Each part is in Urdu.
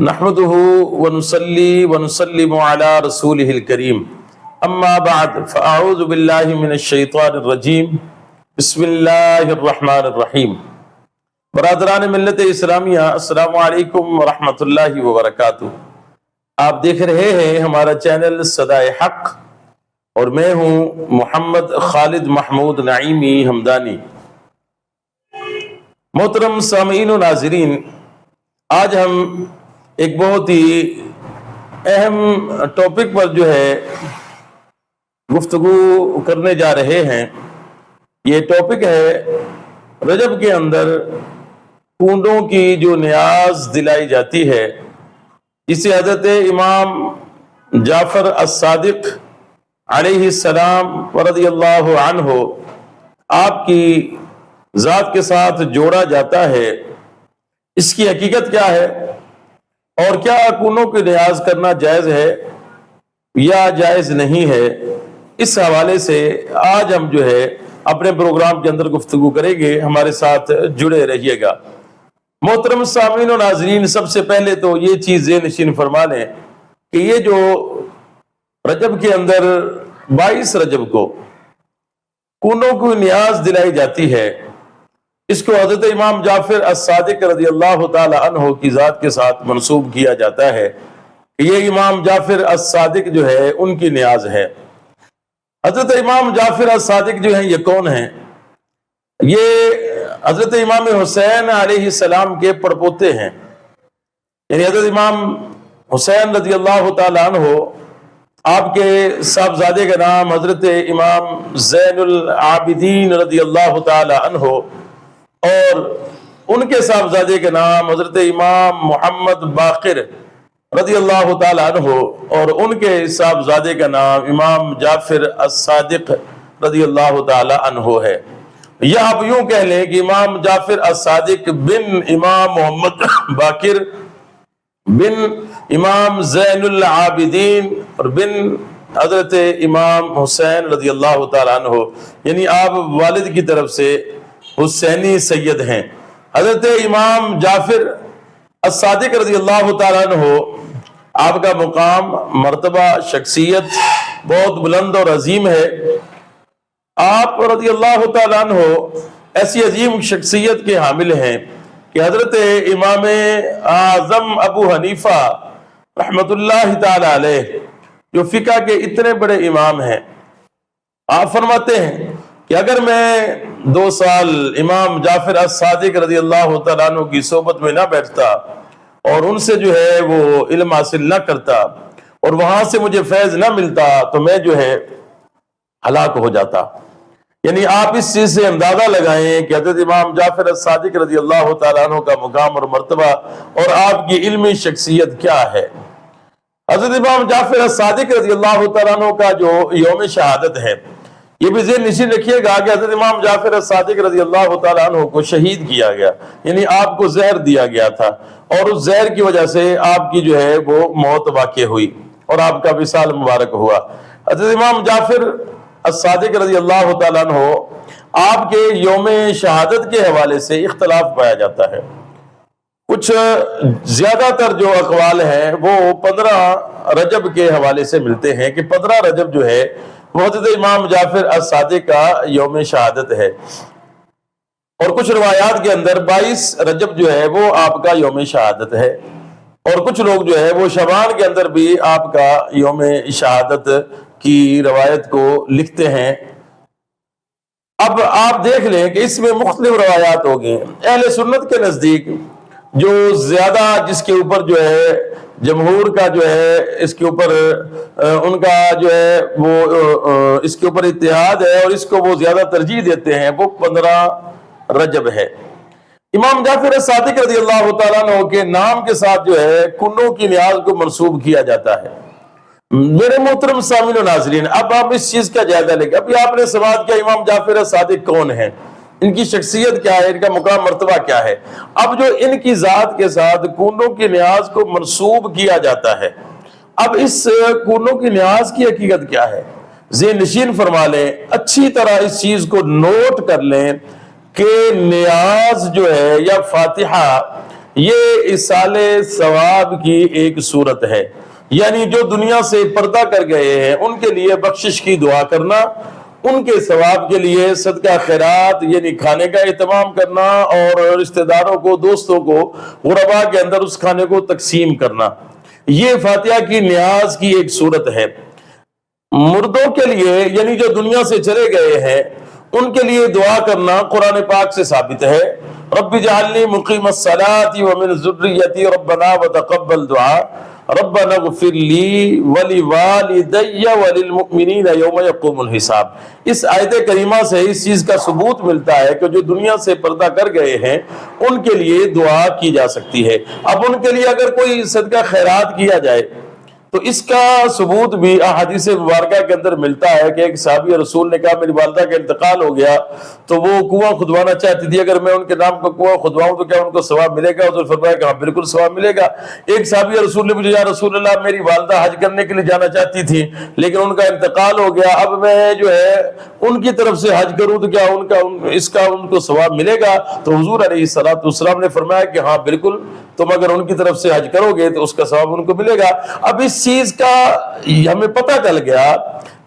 نحمده ونصلي ونسلم على رسوله الكريم اما بعد فاعوذ بالله من الشیطان الرجیم بسم اللہ الرحمن الرحیم۔ برادران ملت اسلامیہ، السلام علیکم ورحمۃ اللہ وبرکاتہ۔ آپ دیکھ رہے ہیں ہمارا چینل صدائے حق اور میں ہوں محمد خالد محمود نعیمی ہمدانی۔ محترم سامعین و ناظرین، آج ہم ایک بہت ہی اہم ٹاپک پر گفتگو کرنے جا رہے ہیں۔ یہ ٹاپک ہے رجب کے اندر کنڈوں کی جو نیاز دلائی جاتی ہے، جسے حضرت امام جعفر الصادق علیہ السلام رضی اللہ عنہ آپ کی ذات کے ساتھ جوڑا جاتا ہے۔ اس کی حقیقت کیا ہے اور کیا کنوں کی نیاز کرنا جائز ہے یا جائز نہیں ہے، اس حوالے سے آج ہم اپنے پروگرام کے اندر گفتگو کریں گے۔ ہمارے ساتھ جڑے رہیے گا۔ محترم سامعین و ناظرین، سب سے پہلے تو یہ چیز ذہن نشین فرما لیں کہ یہ جو رجب کے اندر 22 رجب کو کنوں کی نیاز دلائی جاتی ہے، اس کو حضرت امام جعفر الصادق رضی اللہ تعالی عنہ کی ذات کے ساتھ منسوب کیا جاتا ہے کہ یہ امام جعفر الصادق ان کی نیاز ہے۔ حضرت امام جعفر الصادق یہ کون ہیں؟ یہ حضرت امام حسین علیہ السلام کے پڑپوتے ہیں، یعنی حضرت امام حسین رضی اللہ تعالی عنہ، آپ کے صاحبزادے کا نام حضرت امام زین العابدین رضی اللہ تعالی عنہ اور ان کے صاحبزادے کے نام حضرت امام محمد باقر رضی اللہ تعالی عنہ اور ان کے صاحبزادے کا نام امام جعفر الصادق رضی اللہ تعالی عنہ ہے۔ یا آپ یوں کہہ لیں کہ امام جعفر الصادق بن امام محمد باقر بن امام زین العابدین اور بن حضرت امام حسین رضی اللہ تعالی عنہ، یعنی آپ والد کی طرف سے حسینی سید ہیں۔ حضرت امام جعفر الصادق رضی اللہ تعالیٰ عنہ، آپ کا مقام، مرتبہ، شخصیت بہت بلند اور عظیم ہے۔ آپ رضی اللہ تعالیٰ عنہ ایسی عظیم شخصیت کے حامل ہیں کہ حضرت امام اعظم ابو حنیفہ رحمت اللہ تعالیٰ علیہ، جو فقہ کے اتنے بڑے امام ہیں، آپ فرماتے ہیں کہ اگر میں 2 سال امام جعفر الصادق رضی اللہ تعالیٰ عنہ کی صحبت میں نہ بیٹھتا اور ان سے وہ علم حاصل نہ کرتا اور وہاں سے مجھے فیض نہ ملتا تو میں ہلاک ہو جاتا۔ یعنی آپ اس چیز سے اندازہ لگائیں کہ حضرت امام جعفر الصادق رضی اللہ تعالیٰ عنہ کا مقام اور مرتبہ اور آپ کی علمی شخصیت کیا ہے۔ حضرت امام جعفر الصادق رضی اللہ تعالیٰ عنہ کا جو یوم شہادت ہے، یہ بھی ذہن نشین رکھیے گا کہ حضرت امام جعفر الصادق رضی اللہ تعالیٰ عنہ کو شہید کیا گیا، یعنی آپ کو زہر دیا گیا تھا اور اس زہر کی وجہ سے آپ کی وہ موت واقع ہوئی اور آپ کا وصال مبارک ہوا۔ حضرت امام جعفر الصادق رضی اللہ تعالیٰ عنہ، آپ کے یوم شہادت کے حوالے سے اختلاف پایا جاتا ہے۔ کچھ زیادہ تر جو اقوال ہیں وہ 15 رجب کے حوالے سے ملتے ہیں کہ 15 رجب وہ حضرت امام جعفر الصادق کا یوم شہادت ہے، اور کچھ روایات کے اندر 22 رجب وہ آپ کا یوم شہادت ہے، اور کچھ لوگ وہ شعبان کے اندر بھی آپ کا یوم شہادت کی روایت کو لکھتے ہیں۔ اب آپ دیکھ لیں کہ اس میں مختلف روایات ہوگی۔ اہل سنت کے نزدیک جو زیادہ جس کے اوپر جمہور کا اس کے اوپر ان کا وہ اس کے اوپر اتحاد ہے اور اس کو وہ زیادہ ترجیح دیتے ہیں، وہ 15 رجب ہے۔ امام جعفر الصادق رضی اللہ تعالیٰ عنہ کے نام کے ساتھ کنوں کی نیاز کو منسوب کیا جاتا ہے۔ میرے محترم سامعین و ناظرین، اب آپ اس چیز کا جائزہ لیں۔ ابھی آپ نے سوال کیا امام جعفر الصادق کون ہیں، ان کی شخصیت کیا ہے، ان کا مقام مرتبہ کیا ہے۔ اب ان کی ذات کے ساتھ کنوں کی نیاز کو منسوب کیا جاتا ہے، اب اس کنوں کی نیاز کی حقیقت کیا ہے، ذہن نشین فرما لیں، اچھی طرح اس چیز کو نوٹ کر لیں کہ نیاز یا فاتحہ یہ ایصال ثواب کی ایک صورت ہے، یعنی جو دنیا سے پردہ کر گئے ہیں ان کے لیے بخشش کی دعا کرنا، ان کے ثواب کے لیے صدقہ خیرات یعنی کھانے کا اہتمام کرنا اور رشتہ داروں کو، دوستوں کو، غربا کے اندر اس کھانے کو تقسیم کرنا، یہ فاتحہ کی نیاز کی ایک صورت ہے۔ مردوں کے لیے یعنی جو دنیا سے چلے گئے ہیں ان کے لیے دعا کرنا قرآن پاک سے ثابت ہے، رب اجعلنی مقیم الصلاۃ ومن ذریتی ربنا وتقبل دعا ربنا اغفر لی ولوالدی وللمؤمنین یوم یقوم الحساب۔ اس آیت کریمہ سے اس چیز کا ثبوت ملتا ہے کہ جو دنیا سے پردہ کر گئے ہیں ان کے لیے دعا کی جا سکتی ہے۔ اب ان کے لیے اگر کوئی صدقہ خیرات کیا جائے تو اس کا ثبوت بھی احادیث مبارکہ کے اندر ملتا ہے کہ ایک صحابی رسول نے کہا میری والدہ کا انتقال ہو گیا تو وہ کنواں کھدوانا چاہتی تھی، اگر میں ان کے نام کا کنواں کھدواؤں تو کیا ان کو ثواب ملے گا؟ حضور فرمایا کہ ہاں بالکل ثواب ملے گا۔ ایک صحابی رسول نے مجھے یا رسول اللہ میری والدہ حج کرنے کے لیے جانا چاہتی تھی لیکن ان کا انتقال ہو گیا، اب میں جو ہے ان کی طرف سے حج کروں تو کیا ان کو ثواب ملے گا؟ تو حضور علیہ الصلوۃ والسلام نے فرمایا کہ ہاں بالکل، تم اگر ان کی طرف سے حج کرو گے تو اس کا ثواب ان کو ملے گا۔ اب اس چیز کا ہمیں پتہ چل گیا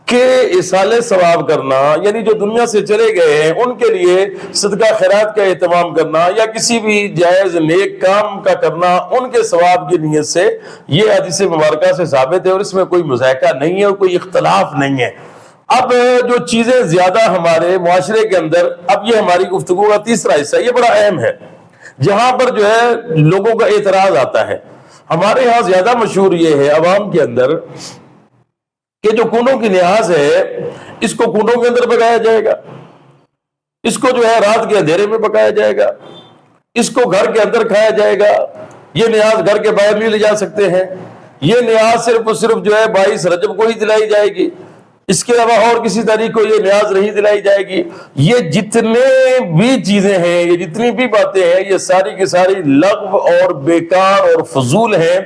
کہ ایصال ثواب کرنا یعنی جو دنیا سے چلے گئے ہیں ان کے لیے صدقہ خیرات کا اہتمام کرنا یا کسی بھی جائز نیک کام کا کرنا ان کے ثواب کی نیت سے، یہ حدیث مبارکہ سے ثابت ہے اور اس میں کوئی مذائقہ نہیں ہے اور کوئی اختلاف نہیں ہے۔ اب جو چیزیں زیادہ ہمارے معاشرے کے اندر، اب یہ ہماری گفتگو کا تیسرا حصہ، یہ بڑا اہم ہے، جہاں پر جو ہے لوگوں کا اعتراض آتا ہے۔ ہمارے ہاں زیادہ مشہور یہ ہے عوام کے اندر کہ جو کنوں کی نیاز ہے اس کو کنوں کے اندر پکایا جائے گا، اس کو جو ہے رات کے اندھیرے میں پکایا جائے گا، اس کو گھر کے اندر کھایا جائے گا، یہ نیاز گھر کے باہر نہیں لے جا سکتے ہیں، یہ نیاز صرف اور صرف جو ہے 22 رجب کو ہی دلائی جائے گی، اس کے علاوہ اور کسی تاریخ کو یہ نیاز نہیں دلائی جائے گی۔ یہ جتنے بھی چیزیں ہیں، یہ جتنی بھی باتیں ہیں، یہ ساری کی ساری لغو اور بیکار اور فضول ہیں۔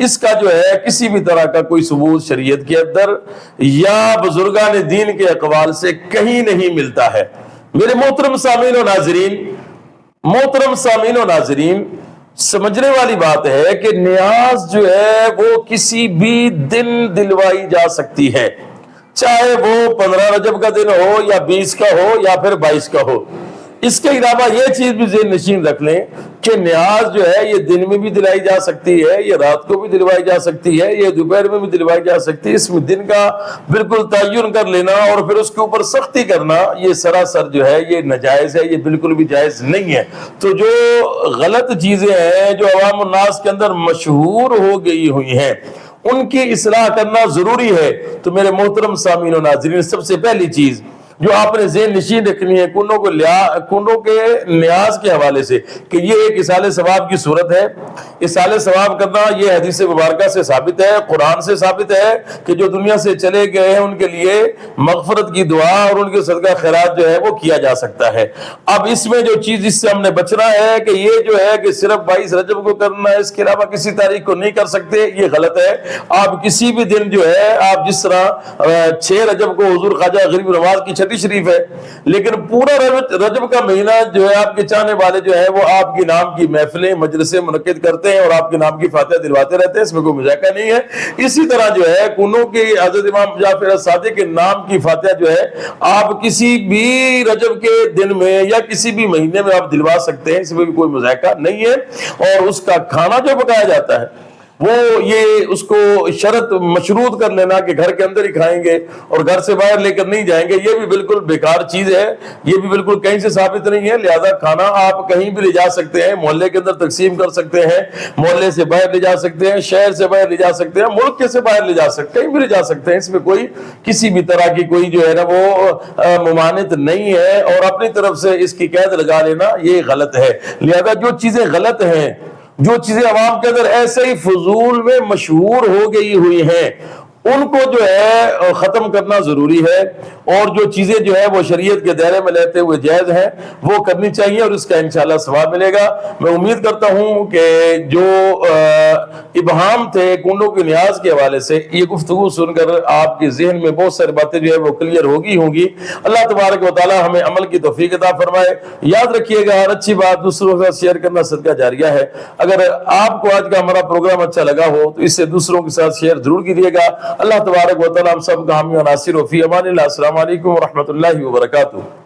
اس کا جو ہے کسی بھی طرح کا کوئی ثبوت شریعت کے اندر یا بزرگان دین کے اقوال سے کہیں نہیں ملتا ہے۔ میرے محترم سامعین و ناظرین، سمجھنے والی بات ہے کہ نیاز جو ہے وہ کسی بھی دن دلوائی جا سکتی ہے، چاہے وہ 15 رجب کا دن ہو یا 20 کا ہو یا پھر 22 کا ہو۔ اس کے علاوہ یہ چیز بھی ذہن نشین رکھ لیں کہ نیاز جو ہے یہ دن میں بھی دلائی جا سکتی ہے، یہ رات کو بھی دلوائی جا سکتی ہے، یہ دوپہر میں بھی دلوائی جا سکتی ہے۔ اس میں دن کا بالکل تعین کر لینا اور پھر اس کے اوپر سختی کرنا یہ سراسر جو ہے یہ ناجائز ہے، یہ بالکل بھی جائز نہیں ہے۔ تو جو غلط چیزیں ہیں جو عوام الناس کے اندر مشہور ہو گئی ہوئی ہیں ان کی اصلاح کرنا ضروری ہے۔ تو میرے محترم سامعین و ناظرین، سب سے پہلی چیز جو آپ نے ذہن نشین رکھنی ہے کنوں کے نیاز کے حوالے سے کہ یہ ایک ایصال ثواب کی صورت ہے۔ ایصال ثواب کرنا یہ حدیث مبارکہ سے ثابت ہے، قرآن سے ثابت ہے کہ جو دنیا سے چلے گئے ہیں ان کے لیے مغفرت کی دعا اور ان کے صدقہ خیرات جو ہے وہ کیا جا سکتا ہے۔ اب اس میں جو چیز اس سے ہم نے بچنا ہے کہ یہ جو ہے کہ صرف 22 رجب کو کرنا ہے، اس کے علاوہ کسی تاریخ کو نہیں کر سکتے، یہ غلط ہے۔ آپ کسی بھی دن جو ہے، آپ جس طرح 6 رجب کو حضور خواجہ غریب نواز کی چھٹی شریف ہے، لیکن پورا رجب کا مہینہ جو ہے آپ کے چاہنے والے جو ہے وہ آپ کے نام کی محفلیں مجلسیں منعقد کرتے ہیں اور آپ کے نام کی فاتحہ دلواتے رہتے ہیں، اس میں کوئی مذائقہ نہیں ہے۔ اسی طرح جو ہے کنوں کے حضرت امام جعفر صادق کے نام کی فاتحہ جو ہے آپ کسی بھی رجب کے دن میں یا کسی بھی مہینے میں آپ دلوا سکتے ہیں، اس میں بھی کوئی مذائقہ نہیں ہے۔ اور اس کا کھانا جو پکایا جاتا ہے وہ یہ اس کو شرط مشروط کر لینا کہ گھر کے اندر ہی کھائیں گے اور گھر سے باہر لے کر نہیں جائیں گے، یہ بھی بالکل بیکار چیز ہے، یہ بھی بالکل کہیں سے ثابت نہیں ہے۔ لہذا کھانا آپ کہیں بھی لے جا سکتے ہیں، محلے کے اندر تقسیم کر سکتے ہیں، محلے سے باہر لے جا سکتے ہیں، شہر سے باہر لے جا سکتے ہیں، ملک کے سے باہر لے جا سکتے ہیں، کہیں بھی لے جا سکتے ہیں، اس میں کوئی کسی بھی طرح کی کوئی جو ہے نا وہ ممانعت نہیں ہے۔ اور اپنی طرف سے اس کی قید لگا لینا یہ غلط ہے۔ لہذا جو چیزیں غلط ہیں، جو چیزیں عوام کے اندر ایسے ہی فضول میں مشہور ہو گئی ہوئی ہیں، ان کو جو ہے ختم کرنا ضروری ہے، اور جو چیزیں جو ہے وہ شریعت کے دائرے میں لیتے ہوئے جائز ہیں وہ کرنی چاہیے، اور اس کا انشاءاللہ ثواب ملے گا۔ میں امید کرتا ہوں کہ جو ابہام تھے کنڈوں کی نیاز کے حوالے سے، یہ گفتگو سن کر آپ کے ذہن میں بہت ساری باتیں جو ہے وہ کلیئر ہوں گی۔ اللہ تبارک و تعالی ہمیں عمل کی توفیق عطا فرمائے۔ یاد رکھیے گا، ہر اچھی بات دوسروں کے ساتھ شیئر کرنا صدقہ جاریہ ہے۔ اگر آپ کو آج کا ہمارا پروگرام اچھا لگا ہو تو اس سے دوسروں کے ساتھ شیئر ضرور کیجیے گا۔ اللہ تبارک و تعالی ہم سب کا حامی و ناصر ہو۔ فی امان اللہ۔ السلام علیکم ورحمۃ اللہ وبرکاتہ۔